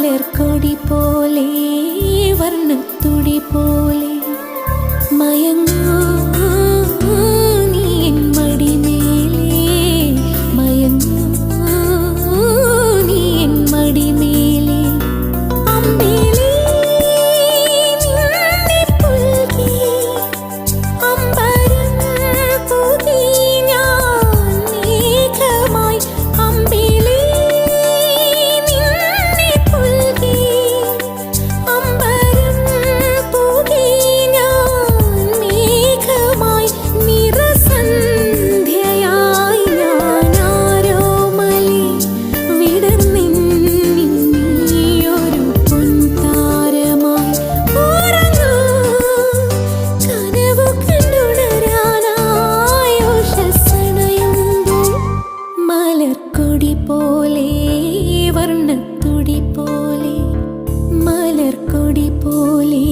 മലർക്കൊടി പോലെ വർണ്ണത്തുടി പോലെ മയങ്ങൂ നീ എൻ മടിമേലേ, മയങ്ങൂ നീ എൻ മടിമേലേ. അമ്പിളി നിന്നെ പുൽകി അമ്പരം പുകി ഞാൻ മേഘമായി. അമ്പിളി നിന്നെ പുൽകി അമ്പരം പുകി ഞാൻ മേഘമായി. നിറസന്ധ്യയായി ഞാൻ ആരോമലേ വിടർന്നെന്നിയൊരു പൊൻതാരമായി. ഉറങ്ങൂ കനവു കണ്ടുണരാനായി ഉഷസ്സണയുമ്പോൾ. മലർക്കൊടി പോലെ വർണ്ണത്തുടി പോലെ മലർക്കൊടി പോലെ